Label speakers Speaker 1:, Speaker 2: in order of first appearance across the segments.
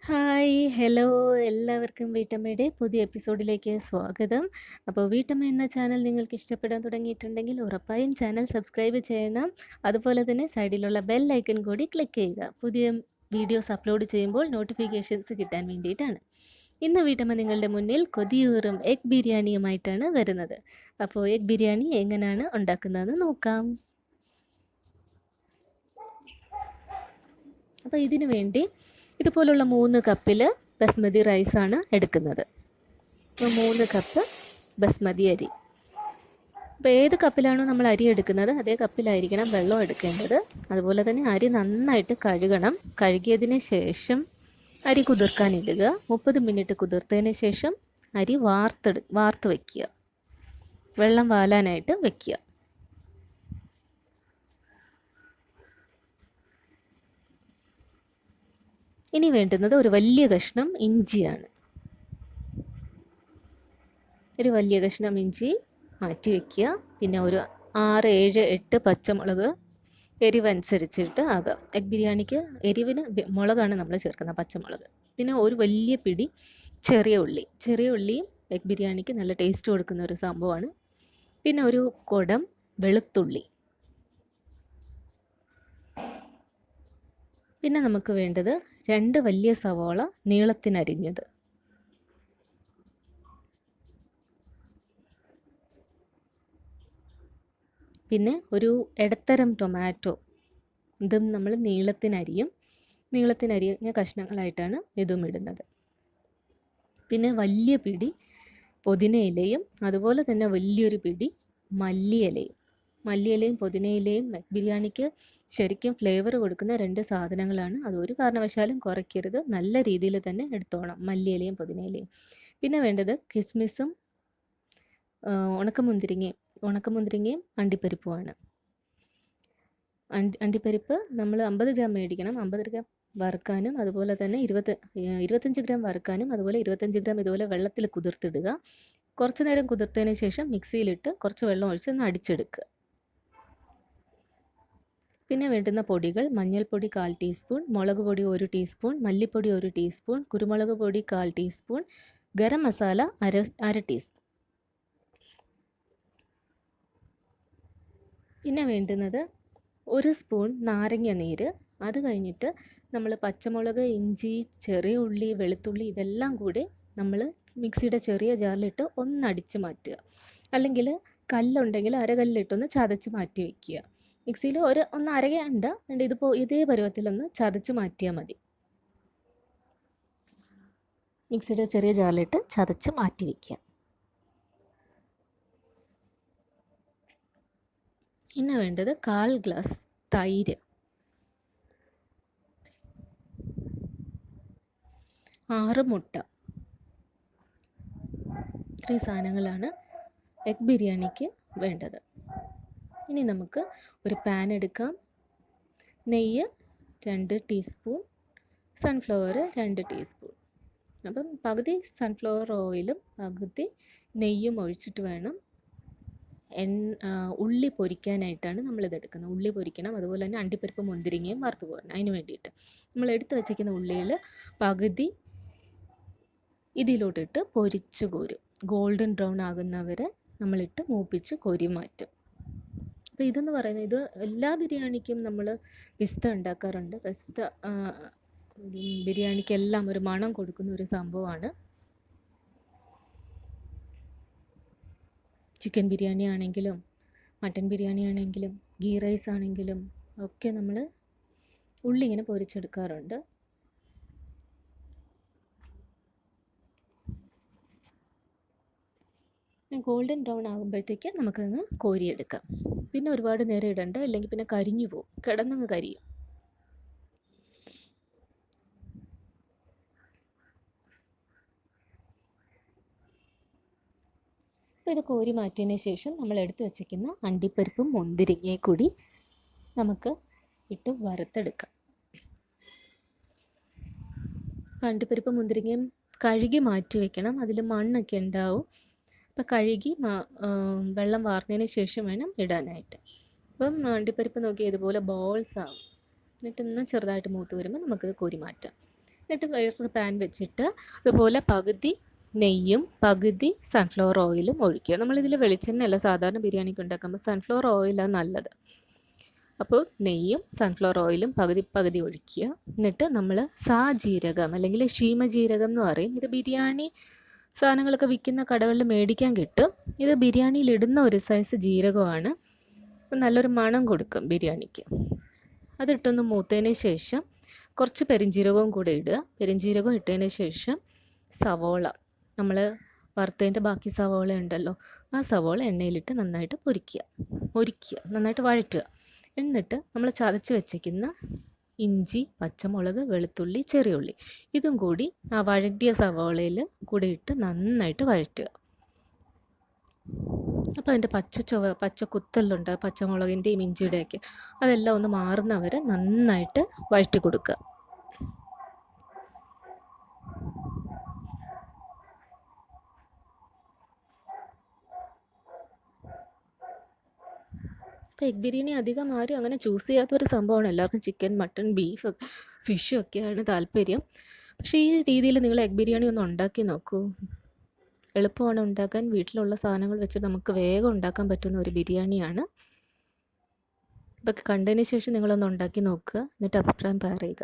Speaker 1: Hi, hello എല്ലാവർക്കും വീട്ടമ്മയുടെ പുതിയ എപ്പിസോഡിലേക്ക് സ്വാഗതം. അപ്പോൾ വീട്ടമ്മ എന്ന ചാനൽ നിങ്ങൾക്ക് ഇഷ്ടപ്പെടാൻ തുടങ്ങിയിട്ടുണ്ടെങ്കിൽ ഉറപ്പായും ചാനൽ സബ്സ്ക്രൈബ് ചെയ്യണം. അതുപോലെ തന്നെ സൈഡിലുള്ള ബെൽ ഐക്കൺ കൂടി ക്ലിക്ക് ചെയ്യുക. പുതിയ വീഡിയോസ് അപ്ലോഡ് ചെയ്യുമ്പോൾ നോട്ടിഫിക്കേഷൻസ് കിട്ടാൻ വേണ്ടിയിട്ടാണ്. ഇന്ന് വീട്ടമ്മ നിങ്ങളുടെ മുന്നിൽ കൊതിയൂറും എഗ് ബിരിയാണിയുമായിട്ടാണ് വരുന്നത്. അപ്പോൾ എഗ് ബിരിയാണി എങ്ങനെയാണ് ഉണ്ടാക്കുന്നതെന്ന് നോക്കാം. അപ്പോൾ ഇതിനു വേണ്ടി ഇതുപോലുള്ള 3 കപ്പിൽ ബസ്മതി റൈസാണ് എടുക്കുന്നത്. അപ്പോൾ 3 കപ്പ് ബസ്മതി അരി. അപ്പോൾ ഏത് കപ്പിലാണോ നമ്മൾ അരി എടുക്കുന്നത് അതേ കപ്പിലായിരിക്കണം വെള്ളം എടുക്കേണ്ടത്. അതുപോലെ തന്നെ അരി നന്നായിട്ട് കഴുകണം. കഴുകിയതിന് ശേഷം അരി കുതിർക്കാനിടുക. 30 മിനിറ്റ് കുതിർത്തതിന് ശേഷം അരി വാർത്ത് വയ്ക്കുക. വെള്ളം വാലാനായിട്ട് വയ്ക്കുക. ഇനി വേണ്ടുന്നത് ഒരു വലിയ കഷ്ണം ഇഞ്ചിയാണ്. ഒരു വലിയ കഷ്ണം ഇഞ്ചി മാറ്റി വയ്ക്കുക. പിന്നെ ഒരു 6, 7, 8 പച്ചമുളക് എരിവനുസരിച്ചിട്ട് ആകാം. എഗ് ബിരിയാണിക്ക് എരിവിന് മുളകാണ് നമ്മൾ ചേർക്കുന്നത്, പച്ചമുളക്. പിന്നെ ഒരു വലിയ പിടി ചെറിയ ഉള്ളി. ചെറിയ ഉള്ളിയും എഗ് ബിരിയാണിക്ക് നല്ല ടേസ്റ്റ് കൊടുക്കുന്ന ഒരു സംഭവമാണ്. പിന്നെ ഒരു കുടം വെളുത്തുള്ളി. പിന്നെ നമുക്ക് വേണ്ടത് 2 വലിയ സവാള നീളത്തിനരിഞ്ഞത്. പിന്നെ ഒരു ഇടത്തരം ടൊമാറ്റോ. ഇതും നമ്മൾ നീളത്തിനരിഞ്ഞ കഷ്ണങ്ങളായിട്ടാണ് ഇതും ഇടുന്നത്. പിന്നെ വലിയ പിടി പുതിനയിലയും അതുപോലെ തന്നെ വലിയൊരു പിടി മല്ലിയിലയും. മല്ലിയിലയും പുതിനയിലയും ബിരിയാണിക്ക് ശരിക്കും ഫ്ലേവർ കൊടുക്കുന്ന 2 സാധനങ്ങളാണ്. അത് ഒരു കാരണവശാലും കുറയ്ക്കരുത്. നല്ല രീതിയിൽ തന്നെ എടുത്തോണം മല്ലിയിലയും പുതിനയിലയും. പിന്നെ വേണ്ടത് കിസ്മിസും ഉണക്കമുന്തിരിങ്ങയും അണ്ടിപ്പരിപ്പുമാണ്. അണ്ടിപ്പരിപ്പ് നമ്മൾ 50 ഗ്രാം മേടിക്കണം. 50 ഗ്രാം വറുക്കാനും അതുപോലെ തന്നെ 25 ഗ്രാം വറുക്കാനും അതുപോലെ 25 ഗ്രാം ഇതുപോലെ വെള്ളത്തിൽ കുതിർത്തിടുക. കുറച്ച് നേരം കുതിർത്തതിന് ശേഷം മിക്സിയിലിട്ട് കുറച്ച് വെള്ളം ഒഴിച്ച് ഒന്ന് അടിച്ചെടുക്കുക. പിന്നെ വേണ്ടുന്ന പൊടികൾ: മഞ്ഞൾപ്പൊടി 1/4 ടീസ്പൂൺ, മുളക് പൊടി 1 ടീസ്പൂൺ, മല്ലിപ്പൊടി 1 ടീസ്പൂൺ, കുരുമുളക് പൊടി 1/4 ടീസ്പൂൺ, ഗരം മസാല അര ടീസ്പൂൺ. പിന്നെ വേണ്ടുന്നത് 1 സ്പൂൺ നാരങ്ങ നീര്. അത് കഴിഞ്ഞിട്ട് നമ്മൾ പച്ചമുളക്, ഇഞ്ചി, ചെറിയ ഉള്ളി, വെളുത്തുള്ളി ഇതെല്ലാം കൂടി നമ്മൾ മിക്സിയുടെ ചെറിയ ജാറിലിട്ട് ഒന്ന് അടിച്ച് മാറ്റുക. അല്ലെങ്കിൽ കല്ലുണ്ടെങ്കിൽ അരകല്ലിട്ടൊന്ന് ചതച്ച് മാറ്റി വയ്ക്കുക. മിക്സിയിൽ ഒന്ന് അരയണ്ട, ഇതേ പരുവത്തിലൊന്ന് ചതച്ച് മാറ്റിയാൽ മതി. മിക്സിയുടെ ചെറിയ ജാറിലിട്ട് ചതച്ച് മാറ്റി വയ്ക്കുക. പിന്നെ വേണ്ടത് 1/4 ഗ്ലാസ് തൈര്, 6 മുട്ട. ഇത്രയും സാധനങ്ങളാണ് എഗ് ബിരിയാണിക്ക് വേണ്ടത്. ഇനി നമുക്ക് ഒരു പാൻ എടുക്കാം. നെയ്യ് 2 ടീസ്പൂൺ, സൺഫ്ലവർ 2 ടീസ്പൂൺ. അപ്പം പകുതി സൺഫ്ലവർ ഓയിലും പകുതി നെയ്യും ഒഴിച്ചിട്ട് വേണം ഉള്ളി പൊരിക്കാനായിട്ടാണ് നമ്മളിത് എടുക്കുന്നത്. ഉള്ളി പൊരിക്കണം. അതുപോലെ തന്നെ അണ്ടിപ്പരിപ്പ് മുന്തിരിങ്ങയും വറുത്ത് പോരണം. അതിന് വേണ്ടിയിട്ട് നമ്മൾ എടുത്ത് വച്ചിരിക്കുന്ന ഉള്ളിയിൽ പകുതി ഇതിലോട്ടിട്ട് പൊരിച്ച് കോരും. ഗോൾഡൻ ബ്രൗൺ ആകുന്നവരെ നമ്മളിട്ട് മൂപ്പിച്ച് കോരി മാറ്റും. അപ്പോൾ ഇതെന്ന് പറയുന്നത്, ഇത് എല്ലാ ബിരിയാണിക്കും നമ്മൾ പിസ്ത ഉണ്ടാക്കാറുണ്ട്. പിസ്ത ബിരിയാണിക്കെല്ലാം ഒരു മണം കൊടുക്കുന്ന ഒരു സംഭവമാണ്. ചിക്കൻ ബിരിയാണി ആണെങ്കിലും മട്ടൻ ബിരിയാണി ആണെങ്കിലും ഗീ റൈസ് ആണെങ്കിലും ഒക്കെ നമ്മൾ ഉള്ളി ഇങ്ങനെ പൊരിച്ചെടുക്കാറുണ്ട്. ഗോൾഡൻ ബ്രൗൺ ആകുമ്പോഴത്തേക്ക് നമുക്കങ്ങ് കോരിയെടുക്കാം. പിന്നെ ഒരുപാട് നേരം ഇടണ്ട, അല്ലെങ്കിൽ പിന്നെ കരിഞ്ഞു പോകും, കിടന്നങ്ങ് കരിയും. ഇത് കോരി മാറ്റിയതിന് ശേഷം നമ്മൾ എടുത്ത് വച്ചിരിക്കുന്ന അണ്ടിപ്പരിപ്പും മുന്തിരിങ്ങയും കൂടി നമുക്ക് ഇട്ട് വറുത്തെടുക്കാം. അണ്ടിപ്പരിപ്പ് മുന്തിരിങ്ങയും കഴുകി മാറ്റി വെക്കണം. അതിൽ മണ്ണൊക്കെ ഉണ്ടാവും. അപ്പോൾ കഴുകി വെള്ളം വാർന്നതിന് ശേഷം വേണം ഇടാനായിട്ട്. അപ്പം അണ്ടിപ്പരിപ്പ് നോക്കി ഇതുപോലെ ബോൾസ് ആവും. എന്നിട്ട് ഒന്ന് ചെറുതായിട്ട് മൂത്ത് വരുമ്പോൾ നമുക്കത് കോരി മാറ്റാം. എന്നിട്ട് വേറൊരു പാൻ വെച്ചിട്ട് അതുപോലെ പകുതി നെയ്യും പകുതി സൺഫ്ലവർ ഓയിലും ഒഴിക്കുക. നമ്മളിതിൽ വെളിച്ചെണ്ണയല്ല സാധാരണ ബിരിയാണിക്ക് ഉണ്ടാക്കുമ്പോൾ സൺഫ്ലവർ ഓയിലാണ് നല്ലത്. അപ്പോൾ നെയ്യും സൺഫ്ലവർ ഓയിലും പകുതി പകുതി ഒഴിക്കുക. എന്നിട്ട് നമ്മൾ സാജീരകം അല്ലെങ്കിൽ ശീമജീരകം എന്ന് പറയും. ഇത് ബിരിയാണി സാധനങ്ങളൊക്കെ വിൽക്കുന്ന കടകളിൽ മേടിക്കാൻ കിട്ടും. ഇത് ബിരിയാണിയിൽ ഇടുന്ന ഒരു സൈസ് ജീരകമാണ്. നല്ലൊരു മണം കൊടുക്കും ബിരിയാണിക്ക്. അതിട്ടൊന്ന് മൂത്തതിന് ശേഷം കുറച്ച് പെരിഞ്ജീരകവും കൂടെ ഇടുക. പെരിഞ്ജീരകം ഇട്ടതിന് ശേഷം സവോള, നമ്മൾ വറുത്തതിൻ്റെ ബാക്കി സവോള ഉണ്ടല്ലോ, ആ സവോള എണ്ണയിലിട്ട് നന്നായിട്ട് പൊരിക്കുക, നന്നായിട്ട് വഴറ്റുക. എന്നിട്ട് നമ്മൾ ചതച്ച് വെച്ചിരിക്കുന്ന ഇഞ്ചി, പച്ചമുളക്, വെളുത്തുള്ളി, ചെറിയുള്ളി ഇതും കൂടി ആ വഴറ്റിയ സവോളയിൽ കൂടെ ഇട്ട് നന്നായിട്ട് വഴറ്റുക. അപ്പോൾ അതിൻ്റെ പച്ച കുത്തലുണ്ട് പച്ചമുളകിൻ്റെയും ഇഞ്ചിയുടെയൊക്കെ, അതെല്ലാം ഒന്ന് മാറുന്നവരെ നന്നായിട്ട് വഴറ്റി കൊടുക്കുക. ഇപ്പോൾ എഗ് ബിരിയാണി അധികം ആരും അങ്ങനെ ചൂസ് ചെയ്യാത്തൊരു സംഭവമാണ്. എല്ലാവർക്കും ചിക്കൻ, മട്ടൺ, ബീഫ്, ഫിഷും ഒക്കെയാണ് താല്പര്യം. പക്ഷേ ഈ രീതിയിൽ നിങ്ങൾ എഗ് ബിരിയാണി ഒന്ന് ഉണ്ടാക്കി നോക്കൂ. എളുപ്പമാണ് ഉണ്ടാക്കാൻ. വീട്ടിലുള്ള സാധനങ്ങൾ വെച്ച് നമുക്ക് വേഗം ഉണ്ടാക്കാൻ പറ്റുന്ന ഒരു ബിരിയാണിയാണ്. ഇതൊക്കെ കണ്ടതിന് ശേഷം നിങ്ങളൊന്ന് ഉണ്ടാക്കി നോക്കുക, എന്നിട്ട് അഭിപ്രായം പറയുക.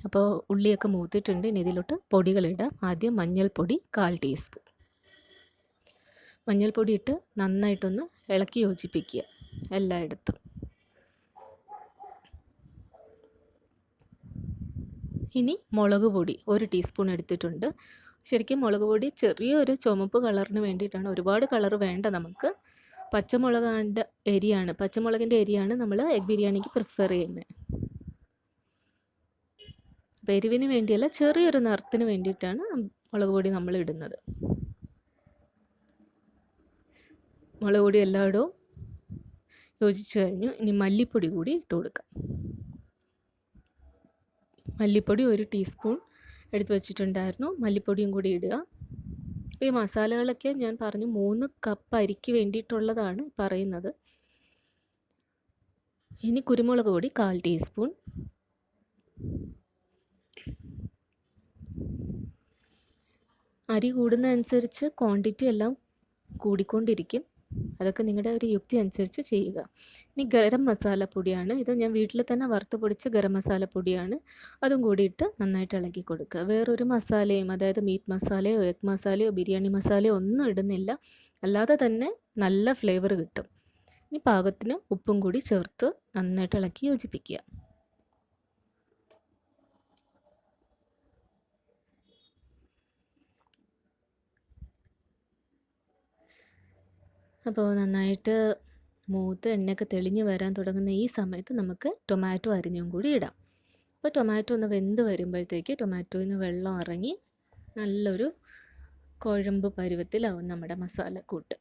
Speaker 1: അപ്പോൾ ഉള്ളിയൊക്കെ മൂത്തിട്ടുണ്ട്. ഇനി ഇതിലോട്ട് പൊടികളിടാം. ആദ്യം മഞ്ഞൾപ്പൊടി 1/4 ടീസ്പൂൺ. മഞ്ഞൾപ്പൊടി ഇട്ട് നന്നായിട്ടൊന്ന് ഇളക്കി യോജിപ്പിക്കുക എല്ലായിടത്തും. ഇനി മുളക് പൊടി 1 ടീസ്പൂൺ എടുത്തിട്ടുണ്ട്. ശരിക്കും മുളക് പൊടി ചെറിയൊരു ചുമപ്പ് കളറിന് വേണ്ടിയിട്ടാണ്, ഒരുപാട് കളർ വേണ്ട നമുക്ക്. പച്ചമുളകിൻ്റെ എരിയാണ് നമ്മൾ എഗ് ബിരിയാണിക്ക് പ്രിഫർ ചെയ്യുന്നത്. എരിവിന് വേണ്ടിയല്ല, ചെറിയൊരു നിറത്തിന് വേണ്ടിയിട്ടാണ് മുളക് പൊടി നമ്മൾ ഇടുന്നത്. മുളക് പൊടി എല്ലായിടവും യോജിച്ച് കഴിഞ്ഞു. ഇനി മല്ലിപ്പൊടി കൂടി ഇട്ട് കൊടുക്കാം. മല്ലിപ്പൊടി 1 ടീസ്പൂൺ എടുത്ത് വെച്ചിട്ടുണ്ടായിരുന്നു. മല്ലിപ്പൊടിയും കൂടി ഇടുക. ഈ മസാലകളൊക്കെ ഞാൻ പറഞ്ഞു 3 കപ്പ് അരിക്ക് വേണ്ടിയിട്ടുള്ളതാണ് പറയുന്നത്. ഇനി കുരുമുളക് പൊടി 1/4 ടീസ്പൂൺ. അരി കൂടുന്നതനുസരിച്ച് ക്വാണ്ടിറ്റി എല്ലാം കൂടിക്കൊണ്ടിരിക്കും. അതൊക്കെ നിങ്ങളുടെ ഒരു യുക്തി അനുസരിച്ച് ചെയ്യുക. ഇനി ഗരം മസാല പൊടിയാണ്. ഇത് ഞാൻ വീട്ടിൽ തന്നെ വറുത്ത് പൊടിച്ച ഗരം മസാല പൊടിയാണ്. അതും കൂടി ഇട്ട് നന്നായിട്ട് ഇളക്കി കൊടുക്കുക. വേറൊരു മസാലയും, അതായത് മീറ്റ് മസാലയോ എഗ് മസാലയോ ബിരിയാണി മസാലയോ ഒന്നും ഇടുന്നില്ല. അല്ലാതെ തന്നെ നല്ല ഫ്ലേവർ കിട്ടും. ഇനി പാകത്തിന് ഉപ്പും കൂടി ചേർത്ത് നന്നായിട്ട് ഇളക്കി യോജിപ്പിക്കുക. അപ്പോൾ നന്നായിട്ട് മൂത്ത് എണ്ണയൊക്കെ തെളിഞ്ഞ് വരാൻ തുടങ്ങുന്ന ഈ സമയത്ത് നമുക്ക് ടൊമാറ്റോ അരിഞ്ഞും കൂടി ഇടാം. അപ്പോൾ ടൊമാറ്റോ ഒന്ന് വെന്ത് വരുമ്പോഴത്തേക്ക് ടൊമാറ്റോയിൽ നിന്ന് വെള്ളം ഇറങ്ങി നല്ലൊരു കുഴമ്പ് പരുവത്തിലാവും നമ്മുടെ മസാലക്കൂട്ട്.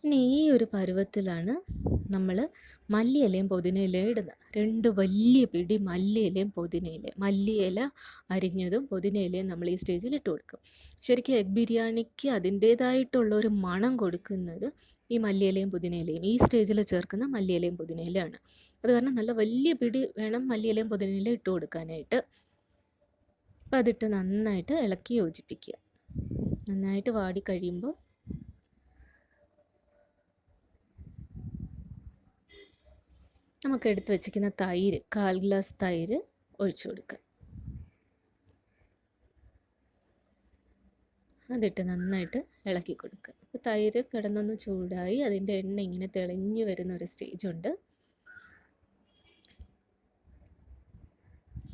Speaker 1: ഇനി ഈ ഒരു പരുവത്തിലാണ് നമ്മൾ മല്ലിയിലയും പുതിനയിലയും ഇടുന്നത്. 2 വലിയ പിടി മല്ലിയിലയും പുതിനയിലയും. മല്ലിയില അരിഞ്ഞതും പുതിനയിലയും നമ്മൾ ഈ സ്റ്റേജിൽ ഇട്ട് കൊടുക്കും. ശരിക്കും എഗ് ബിരിയാണിക്ക് അതിൻ്റേതായിട്ടുള്ളൊരു മണം കൊടുക്കുന്നത് ഈ മല്ലിയിലയും പുതിനയിലയും, ഈ സ്റ്റേജിൽ ചേർക്കുന്ന മല്ലിയിലയും പുതിനയിലയാണ്. അത് കാരണം നല്ല വലിയ പിടി വേണം മല്ലിയിലയും പുതിനയിലയും ഇട്ട് കൊടുക്കാനായിട്ട്. അപ്പം അതിട്ട് നന്നായിട്ട് ഇളക്കി യോജിപ്പിക്കുക. നന്നായിട്ട് വാടി കഴിയുമ്പോൾ നമുക്ക് എടുത്ത് വെച്ചിരിക്കുന്ന തൈര്, 1/4 ഗ്ലാസ് തൈര് ഒഴിച്ചു കൊടുക്കുക. അതിട്ട് നന്നായിട്ട് ഇളക്കി കൊടുക്കുക. അപ്പോൾ തൈര് കിടന്നൊന്ന് ചൂടായി അതിൻ്റെ എണ്ണ ഇങ്ങനെ തെളിഞ്ഞു വരുന്ന ഒരു സ്റ്റേജുണ്ട്.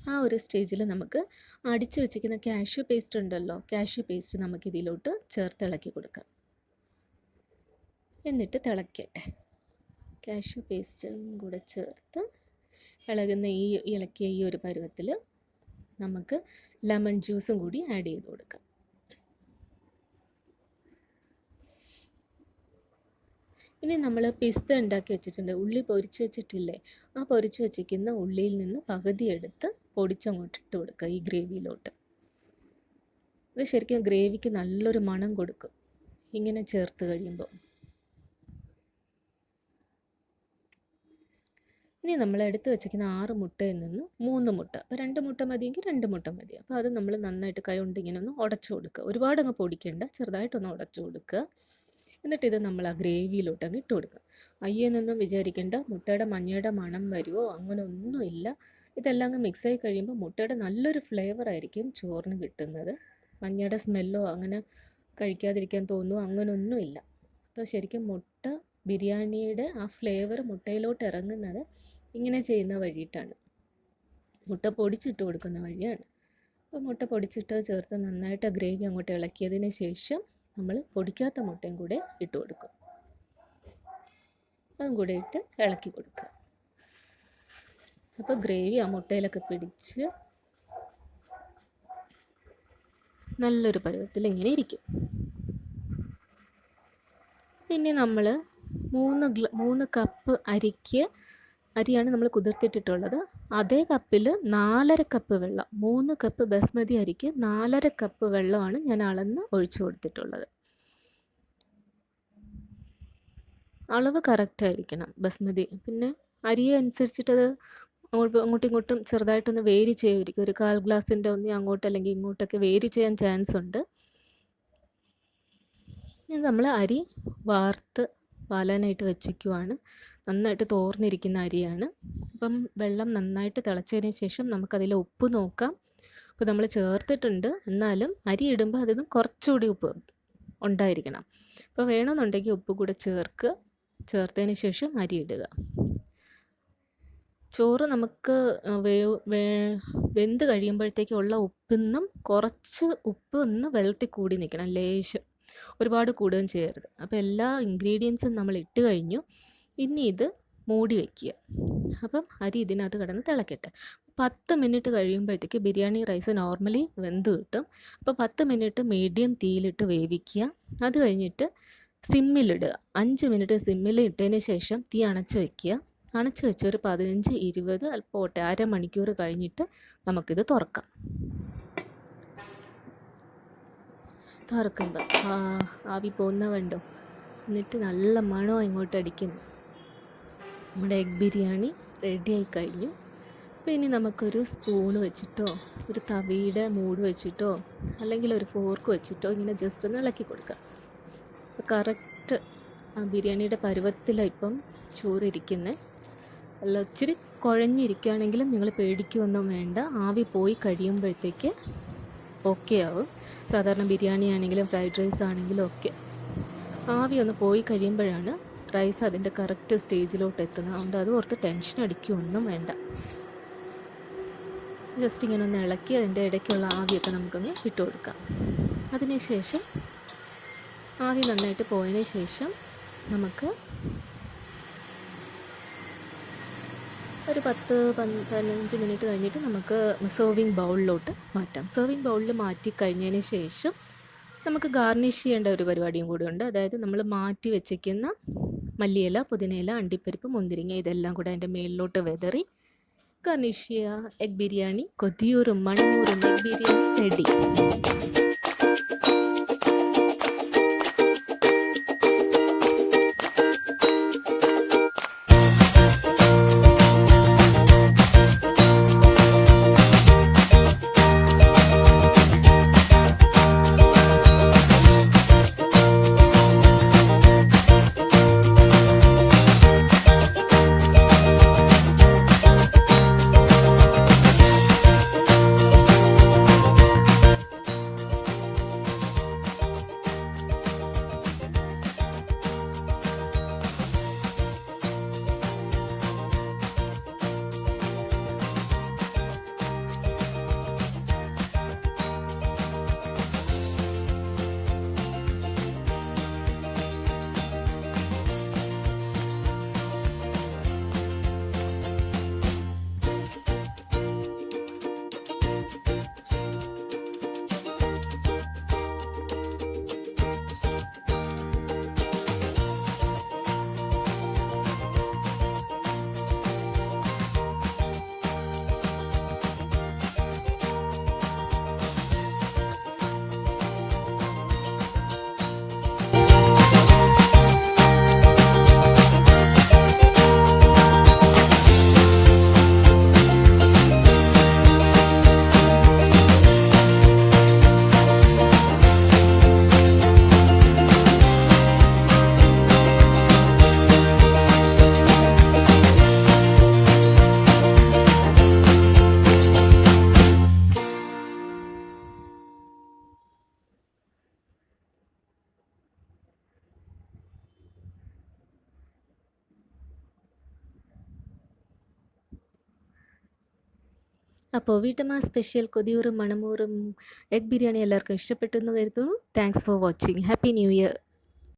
Speaker 1: ആ ഒരു സ്റ്റേജിൽ നമുക്ക് അടിച്ചു വെച്ചിരിക്കുന്ന കാഷ്യൂ പേസ്റ്റ് ഉണ്ടല്ലോ, കാഷ്യൂ പേസ്റ്റ് നമുക്ക് ഇതിലോട്ട് ചേർത്ത് ഇളക്കി കൊടുക്കാം. എന്നിട്ട് തിളക്കട്ടെ. കാഷ്യൂ പേസ്റ്റും കൂടെ ചേർത്ത് ഇളക്കിയ ഈ ഒരു പരുവത്തിൽ നമുക്ക് ലെമൺ ജ്യൂസും കൂടി ആഡ് ചെയ്ത് കൊടുക്കാം. ഇനി നമ്മൾ പിസ്ത ഉണ്ടാക്കി വെച്ചിട്ടുണ്ട്, ഉള്ളി പൊരിച്ച് വെച്ചിട്ടില്ലേ, ആ പൊരിച്ച് വെച്ചിരിക്കുന്ന ഉള്ളിയിൽ നിന്ന് പകുതി എടുത്ത് പൊടിച്ചങ്ങോട്ട് ഇട്ട് കൊടുക്കുക ഈ ഗ്രേവിയിലോട്ട്. അത് ശരിക്കും ഗ്രേവിക്ക് നല്ലൊരു മണം കൊടുക്കും ഇങ്ങനെ ചേർത്ത് കഴിയുമ്പോൾ. ഇനി നമ്മൾ എടുത്ത് വെച്ചിരിക്കുന്ന 6 മുട്ടയിൽ നിന്ന് 3 മുട്ട, അപ്പോൾ 2 മുട്ട മതിയെങ്കിൽ 2 മുട്ട മതി. അപ്പോൾ അത് നമ്മൾ നന്നായിട്ട് കൈ കൊണ്ട് ഇങ്ങനെ ഒന്ന് ഉടച്ചു കൊടുക്കുക. ഒരുപാട് അങ്ങ് പൊടിക്കണ്ട, ചെറുതായിട്ടൊന്ന് ഉടച്ചു കൊടുക്കുക. എന്നിട്ട് ഇത് നമ്മൾ ആ ഗ്രേവിയിലോട്ട് അങ്ങ് ഇട്ട് കൊടുക്കുക. അയ്യെന്നൊന്നും വിചാരിക്കേണ്ട, മുട്ടയുടെ മഞ്ഞയുടെ മണം വരുമോ അങ്ങനെ ഒന്നുമില്ല. ഇതെല്ലാം അങ്ങ് മിക്സായി കഴിയുമ്പോൾ മുട്ടയുടെ നല്ലൊരു ഫ്ലേവർ ആയിരിക്കും ചോറിന് കിട്ടുന്നത്. മഞ്ഞയുടെ സ്മെല്ലോ അങ്ങനെ കഴിക്കാതിരിക്കാൻ തോന്നുമോ അങ്ങനെയൊന്നുമില്ല. അപ്പോൾ ശരിക്കും മുട്ട ബിരിയാണിയുടെ ആ ഫ്ലേവർ മുട്ടയിലോട്ട് ഇറങ്ങുന്നത് ഇങ്ങനെ ചെയ്യുന്ന വഴിയിട്ടാണ്, മുട്ട പൊടിച്ചിട്ട് കൊടുക്കുന്ന വഴിയാണ്. അപ്പോൾ മുട്ട പൊടിച്ചിട്ട് ചേർത്ത് നന്നായിട്ട് ഗ്രേവി അങ്ങോട്ട് ഇളക്കിയതിന് ശേഷം നമ്മൾ പൊടിക്കാത്ത മുട്ടയും കൂടെ ഇട്ട് കൊടുക്കും. അതും കൂടെ ഇട്ട് ഇളക്കി കൊടുക്കുക. അപ്പോൾ ഗ്രേവി ആ മുട്ടയിലൊക്കെ പിടിച്ച് നല്ലൊരു പരുവത്തിൽ ഇങ്ങനെ ഇരിക്കും. പിന്നെ നമ്മൾ 3 കപ്പ് അരിയാണ് നമ്മൾ കുതിർത്തിട്ടിട്ടുള്ളത്. അതേ കപ്പിൽ 4.5 കപ്പ് വെള്ളം, 3 കപ്പ് ബസ്മതി അരിക്ക് 4.5 കപ്പ് വെള്ളമാണ് ഞാൻ അളന്ന് ഒഴിച്ചു കൊടുത്തിട്ടുള്ളത്. അളവ് കറക്റ്റ് ആയിരിക്കണം ബസ്മതി. പിന്നെ അരിയെ അനുസരിച്ചിട്ട് അത് അങ്ങോട്ടും ഇങ്ങോട്ടും ചെറുതായിട്ടൊന്ന് വേരി ചെയ്യുമായിരിക്കും. ഒരു 1/4 ഗ്ലാസിൻ്റെ ഒന്ന് അങ്ങോട്ട് അല്ലെങ്കിൽ ഇങ്ങോട്ടൊക്കെ വേരി ചെയ്യാൻ ചാൻസ് ഉണ്ട്. ഇനി നമ്മൾ അരി വാലാനായിട്ട് വെച്ചിരിക്കുവാണ്. നന്നായിട്ട് തോർന്നിരിക്കുന്ന അരിയാണ്. അപ്പം വെള്ളം നന്നായിട്ട് തിളച്ചതിന് ശേഷം നമുക്കതിൽ ഉപ്പ് നോക്കാം. അപ്പോൾ നമ്മൾ ചേർത്തിട്ടുണ്ട്, എന്നാലും അരി ഇടുമ്പോൾ അതിന് കുറച്ചുകൂടി ഉപ്പ് ഉണ്ടായിരിക്കണം. അപ്പോൾ വേണമെന്നുണ്ടെങ്കിൽ ഉപ്പ് കൂടെ ചേർത്തതിന് ശേഷം അരി ഇടുക. ചോറ് നമുക്ക് വെന്ത് കഴിയുമ്പോഴത്തേക്കുള്ള ഉപ്പിന്നും കുറച്ച് ഉപ്പ് ഒന്ന് വെള്ളത്തിൽ കൂടി നിൽക്കണം, ലേശം, ഒരുപാട് കൂടുകയും ചെയ്യരുത്. അപ്പോൾ എല്ലാ ഇൻഗ്രീഡിയൻസും നമ്മൾ ഇട്ട് കഴിഞ്ഞു. ഇനി ഇത് മൂടി വയ്ക്കുക. അപ്പം അരി ഇതിനകത്ത് കിടന്ന് തിളക്കട്ടെ. 10 മിനിറ്റ് കഴിയുമ്പോഴത്തേക്ക് ബിരിയാണി റൈസ് നോർമലി വെന്ത് കിട്ടും. അപ്പോൾ 10 മിനിറ്റ് മീഡിയം തീയിലിട്ട് വേവിക്കുക. അത് കഴിഞ്ഞിട്ട് സിമ്മിലിടുക. 5 മിനിറ്റ് സിമ്മിൽ ഇട്ടതിന് ശേഷം തീ അണച്ച് വയ്ക്കുക. അണച്ച് വെച്ച് ഒരു 15-20 അല്പോട്ടെ അരമണിക്കൂർ കഴിഞ്ഞിട്ട് നമുക്കിത് തുറക്കാം. തുറക്കുമ്പോൾ ആവി പോകുന്ന കണ്ടോ, എന്നിട്ട് നല്ല മണം ഇങ്ങോട്ട് അടിക്കുന്നു. നമ്മുടെ എഗ് ബിരിയാണി റെഡിയായി കഴിഞ്ഞു. അപ്പോൾ ഇനി നമുക്കൊരു സ്പൂണ് വെച്ചിട്ടോ ഒരു തവിയുടെ മൂട് വെച്ചിട്ടോ അല്ലെങ്കിൽ ഒരു ഫോർക്ക് വെച്ചിട്ടോ ഇങ്ങനെ ജസ്റ്റ് ഒന്ന് ഇളക്കി കൊടുക്കാം. അപ്പോൾ കറക്റ്റ് ബിരിയാണിയുടെ പരുവത്തിലാണ് ഇപ്പം ചോറിരിക്കുന്നത്. അല്ല, ഇച്ചിരി കുഴഞ്ഞിരിക്കുകയാണെങ്കിലും നിങ്ങൾ പേടിക്കുകയൊന്നും വേണ്ട. ആവി പോയി കഴിയുമ്പോഴത്തേക്ക് ഓക്കെ ആവും. സാധാരണ ബിരിയാണി ആണെങ്കിലും ഫ്രൈഡ് റൈസ് ആണെങ്കിലും ഒക്കെ ആവി ഒന്ന് പോയി കഴിയുമ്പോഴാണ് റൈസ് അതിൻ്റെ കറക്റ്റ് സ്റ്റേജിലോട്ട് എത്തുന്നത്. അതുകൊണ്ട് അത് ഓർത്ത് ടെൻഷൻ അടിക്കുകയൊന്നും വേണ്ട. ജസ്റ്റ് ഇങ്ങനെ ഒന്ന് ഇളക്കി അതിൻ്റെ ഇടയ്ക്കുള്ള ആവിയൊക്കെ നമുക്കൊന്ന് ഇട്ട് കൊടുക്കാം. അതിനുശേഷം ആവി നന്നായിട്ട് പോയതിന് ശേഷം നമുക്ക് ഒരു 10-15 മിനിറ്റ് കഴിഞ്ഞിട്ട് നമുക്ക് സെർവിങ് ബൗളിലോട്ട് മാറ്റാം. സെർവിങ് ബൗളിൽ മാറ്റി കഴിഞ്ഞതിന് ശേഷം നമുക്ക് ഗാർണിഷ് ചെയ്യേണ്ട ഒരു പരിപാടിയും കൂടി ഉണ്ട്. അതായത് നമ്മൾ മാറ്റി വെച്ചിരിക്കുന്ന മല്ലിയില, പുതിനയില, അണ്ടിപ്പരിപ്പ്, മുന്തിരിങ്ങ ഇതെല്ലാം കൂടെ അതിൻ്റെ മേളിലോട്ട് വെതറി ഗാർണിഷ് ചെയ്യുക. എഗ് ബിരിയാണി, കൊതിയൂറും മണമൂറും എഗ് ബിരിയാണി റെഡി. അപ്പോൾ വീട്ടമ്മ സ്പെഷ്യൽ കൊതിയൂറും മണമൂറും എഗ് ബിരിയാണി എല്ലാവർക്കും ഇഷ്ടപ്പെട്ടു എന്ന് കരുതുന്നു. Thanks for watching. Happy new year.